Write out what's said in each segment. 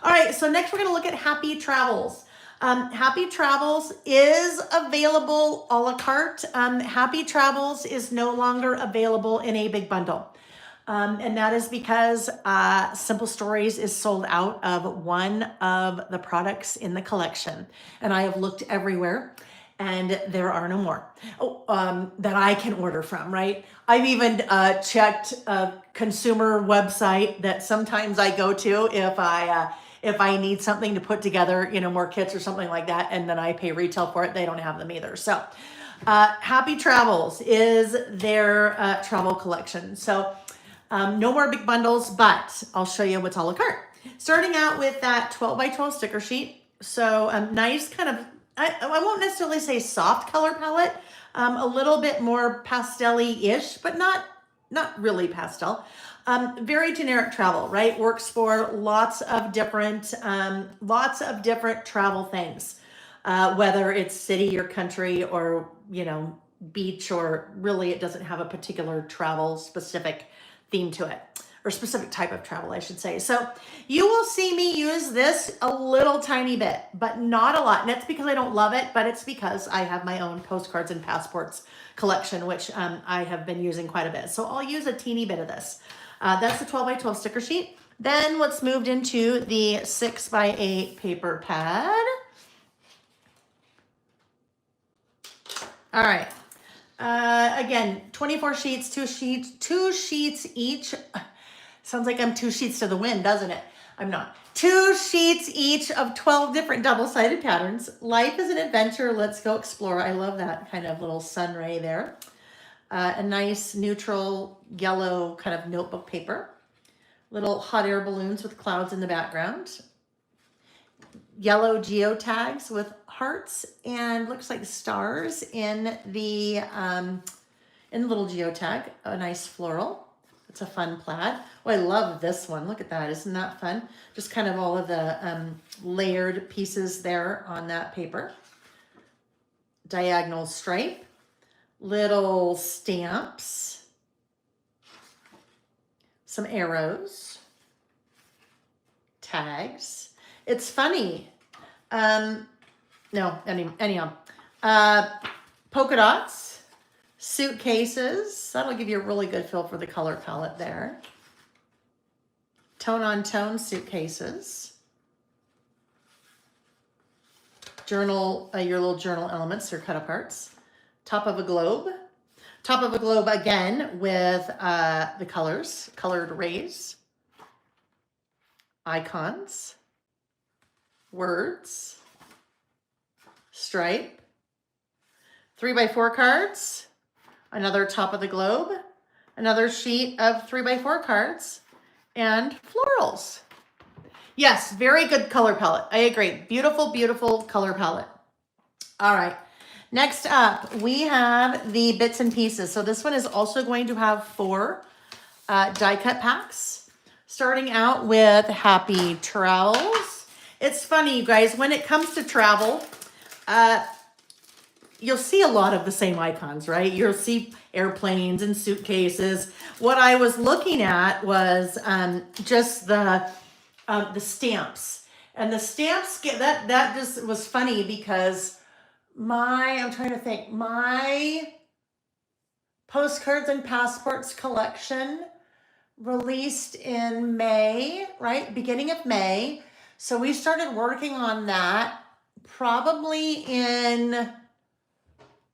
All right, so next we're gonna look at Happy Travels. Happy Travels is available a la carte. Happy Travels is no longer available in a big bundle. And that is because Simple Stories is sold out of one of the products in the collection. And I have looked everywhere and there are no more that I can order from, right? I've even checked a consumer website that sometimes I go to if I need something to put together, more kits or something like that, and then I pay retail for it. They don't have them either. So Happy Travels is their travel collection. So no more big bundles, but I'll show you what's a la carte. Starting out with that 12 by 12 sticker sheet. So nice kind of, I won't necessarily say soft color palette, a little bit more pastel-y-ish, but not really pastel. Very generic travel, right? Works for lots of different travel things, whether it's city or country or, beach, or really it doesn't have a particular travel specific theme to it, or specific type of travel, I should say. So you will see me use this a little tiny bit, but not a lot. And that's because I don't love it, but it's because I have my own postcards and passports collection, which I have been using quite a bit. So I'll use a teeny bit of this. That's the 12 by 12 sticker sheet. Then let's move into the 6 by 8 paper pad. All right. Again, 24 sheets, two sheets each. Sounds like I'm 2 sheets to the wind, doesn't it? I'm not. 2 sheets each of 12 different double-sided patterns. Life is an adventure. Let's go explore. I love that kind of little sun ray there. A nice neutral yellow kind of notebook paper. Little hot air balloons with clouds in the background. Yellow geotags with hearts and looks like stars in the little geotag. A nice floral. It's a fun plaid. Oh, I love this one. Look at that. Isn't that fun? Just kind of all of the layered pieces there on that paper. Diagonal stripe. Little stamps. Some arrows. Tags. It's funny. Anyhow. Polka dots, suitcases. That'll give you a really good feel for the color palette there. Tone on tone suitcases. Journal, your little journal elements, your cut aparts. Top of a globe. Top of a globe again with the colors, colored rays. Icons. Words, stripe, 3 by 4 cards, another top of the globe, another sheet of 3 by 4 cards, and florals. Yes, very good color palette. I agree. Beautiful, beautiful color palette. All right. Next up, we have the bits and pieces. So this one is also going to have 4 die cut packs, starting out with Happy Travels. It's funny, you guys, when it comes to travel, you'll see a lot of the same icons, right? You'll see airplanes and suitcases. What I was looking at was just the stamps. And the stamps, that just was funny because my postcards and passports collection released in May, right? Beginning of May. So we started working on that probably in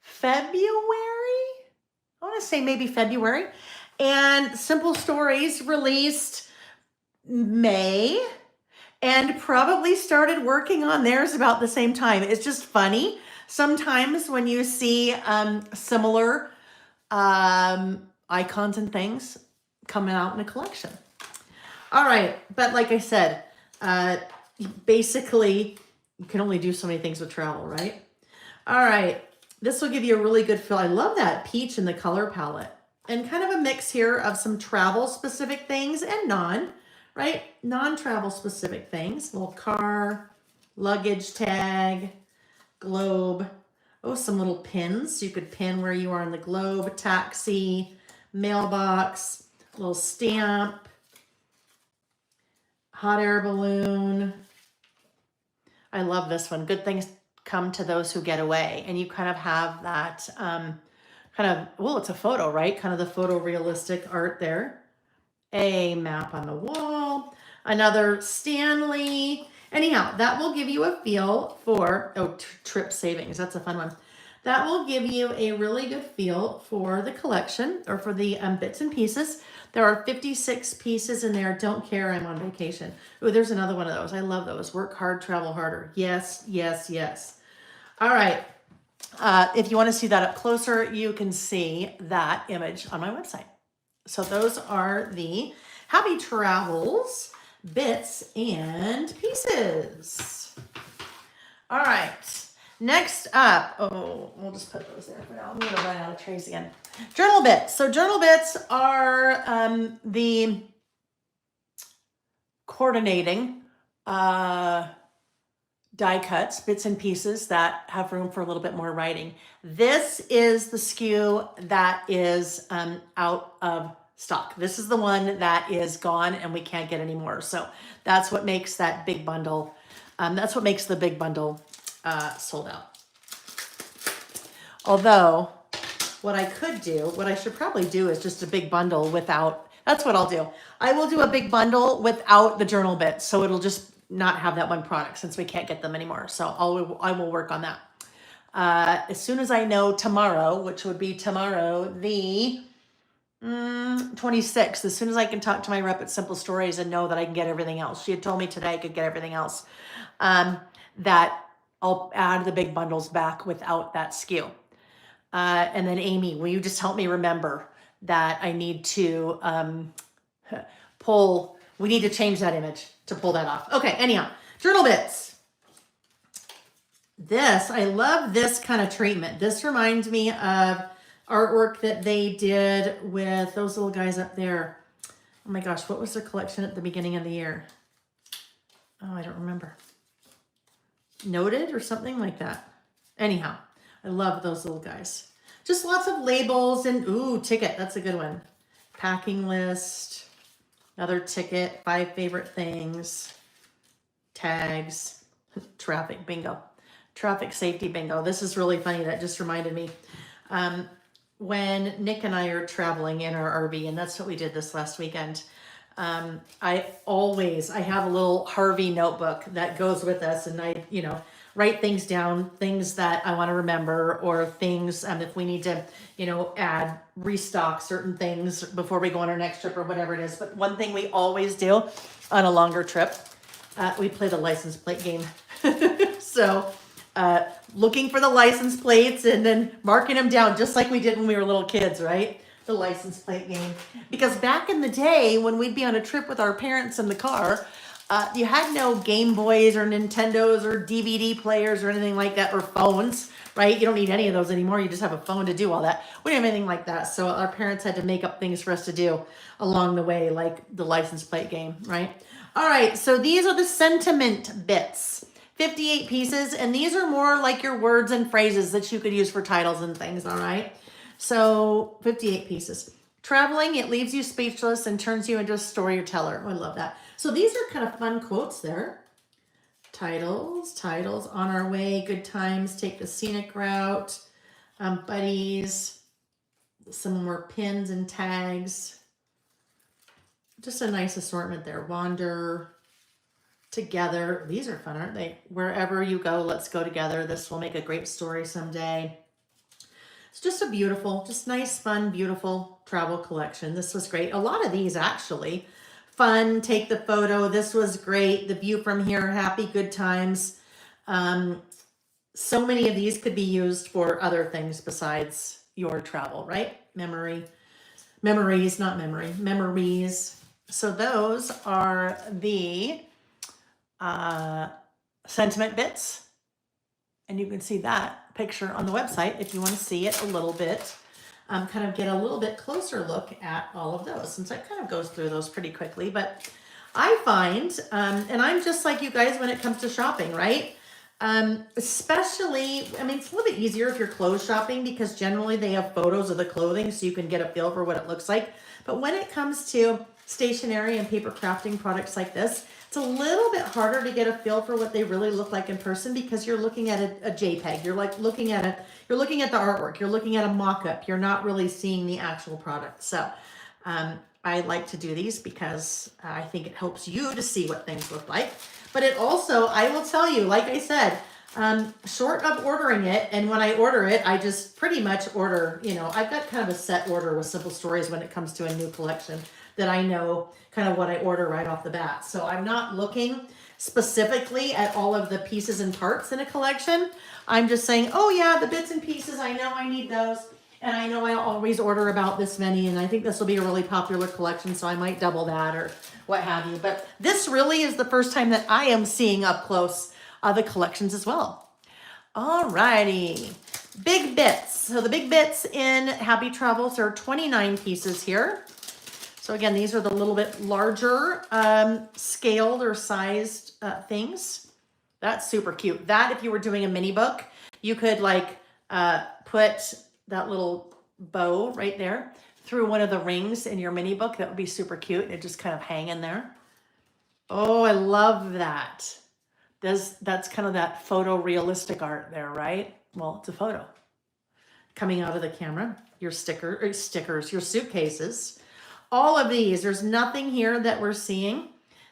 February. I want to say maybe February. And Simple Stories released May and probably started working on theirs about the same time. It's just funny. Sometimes when you see similar icons and things coming out in a collection. All right. But like I said, basically, you can only do so many things with travel, right? All right, this will give you a really good feel. I love that peach in the color palette. And kind of a mix here of some travel specific things and non-travel specific things. Little car, luggage tag, globe. Oh, some little pins. You could pin where you are on the globe, taxi, mailbox, little stamp, hot air balloon. I love this one. Good things come to those who get away. And you kind of have that well, it's a photo, right? Kind of the photorealistic art there. A map on the wall. Another Stanley. Anyhow, that will give you a feel for, trip savings. That's a fun one. That will give you a really good feel for the collection or for the bits and pieces. There are 56 pieces in there. Don't care, I'm on vacation. Oh, there's another one of those. I love those. Work hard, travel harder. Yes, yes, yes. All right. If you want to see that up closer, you can see that image on my website. So those are the Happy Travels bits and pieces. All right. Next up, we'll just put those there for now. I'm going to run out of trays again. Journal bits. So journal bits are the coordinating die cuts, bits and pieces that have room for a little bit more writing. This is the SKU that is out of stock. This is the one that is gone and we can't get any more. So that's what makes that big bundle. That's what makes the big bundle sold out. Although what I should probably do is just a big bundle without, that's what I'll do. I will do a big bundle without the journal bits. So it'll just not have that one product since we can't get them anymore. So I will work on that. As soon as I know tomorrow, which would be tomorrow, the 26th, as soon as I can talk to my rep at Simple Stories and know that I can get everything else. She had told me today I could get everything else. That I'll add the big bundles back without that SKU. And then Amy, will you just help me remember that I need to we need to change that image to pull that off. Okay, anyhow, journal bits. I love this kind of treatment. This reminds me of artwork that they did with those little guys up there. Oh my gosh, what was their collection at the beginning of the year? Oh, I don't remember. Noted or something like that. Anyhow, I love those little guys. Just lots of labels and, ticket. That's a good one. Packing list, another ticket, 5 favorite things, tags, traffic bingo, traffic safety bingo. This is really funny. That just reminded me. When Nick and I are traveling in our RV, and that's what we did this last weekend, I have a little Harvey notebook that goes with us, and I, write things down, things that I want to remember, or things if we need to, restock certain things before we go on our next trip or whatever it is. But one thing we always do on a longer trip, we play the license plate game. So looking for the license plates and then marking them down just like we did when we were little kids, right? The license plate game. Because back in the day when we'd be on a trip with our parents in the car, you had no Game Boys or Nintendos or DVD players or anything like that, or phones, right? You don't need any of those anymore. You just have a phone to do all that. We didn't have anything like that. So our parents had to make up things for us to do along the way, like the license plate game, right? All right, so these are the sentiment bits. 58 pieces, and these are more like your words and phrases that you could use for titles and things, all right? So 58 pieces. Traveling, it leaves you speechless and turns you into a storyteller. Oh, I love that. So these are kind of fun quotes there. Titles, on our way, good times, take the scenic route, buddies, some more pins and tags. Just a nice assortment there. Wander, together. These are fun, aren't they? Wherever you go, let's go together. This will make a great story someday. It's just a beautiful, just nice, fun, beautiful travel collection. This was great. A lot of these actually. Fun, take the photo. This was great. The view from here, happy, good times. So many of these could be used for other things besides your travel, right? Memories. So those are the sentiment bits. And you can see that picture on the website if you want to see it a little bit. Kind of get a little bit closer look at all of those, since I kind of goes through those pretty quickly. But I find, and I'm just like you guys when it comes to shopping, right? Especially, it's a little bit easier if you're clothes shopping because generally they have photos of the clothing so you can get a feel for what it looks like. But when it comes to stationery and paper crafting products like this, It's a little bit harder to get a feel for what they really look like in person because you're looking at a JPEG. You're like looking at you're looking at the artwork. You're looking at a mock-up. You're not really seeing the actual product. So I like to do these because I think it helps you to see what things look like. But it also, I will tell you, like I said, short of ordering it, and when I order it, I just pretty much order, you know, I've got kind of a set order with Simple Stories when it comes to a new collection that I know kind of what I order right off the bat. So I'm not looking specifically at all of the pieces and parts in a collection. I'm just saying, oh yeah, the bits and pieces, I know I need those. And I know I always order about this many, and I think this will be a really popular collection, so I might double that or what have you. But this really is the first time that I am seeing up close the collections as well. Alrighty, big bits. So the big bits in Happy Travels, there are 29 pieces here. So again, these are the little bit larger scaled or sized things. That's super cute. That, if you were doing a mini book, you could like put that little bow right there through one of the rings in your mini book. That would be super cute. It just kind of hang in there. Oh, I love that. That's kind of that photorealistic art there, right? Well, it's a photo coming out of the camera. Your stickers, your suitcases. All of these, there's nothing here that we're seeing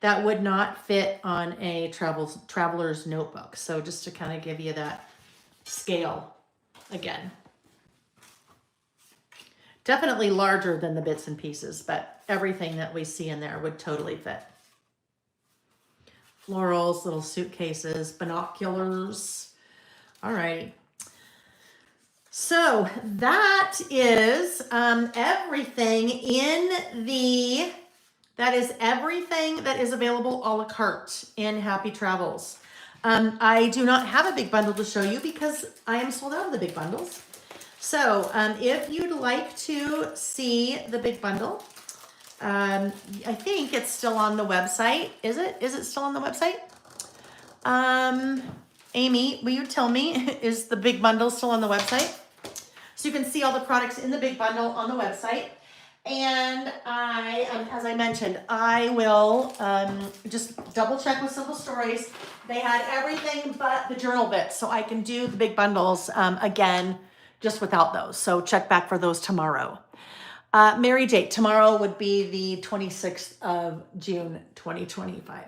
that would not fit on a traveler's notebook. So just to kind of give you that scale again. Definitely larger than the bits and pieces, but everything that we see in there would totally fit. Florals, little suitcases, binoculars. All right. So that is everything that is available a la carte in Happy Travels. I do not have a big bundle to show you because I am sold out of the big bundles. So if you'd like to see the big bundle, I think it's still on the website. Is it? Is it still on the website? Amy, will you tell me, is the big bundle still on the website? So you can see all the products in the big bundle on the website. And as I mentioned, I will just double check with Simple Stories. They had everything but the journal bits, so I can do the big bundles again, just without those. So check back for those tomorrow. Mary J, tomorrow would be the 26th of June, 2025.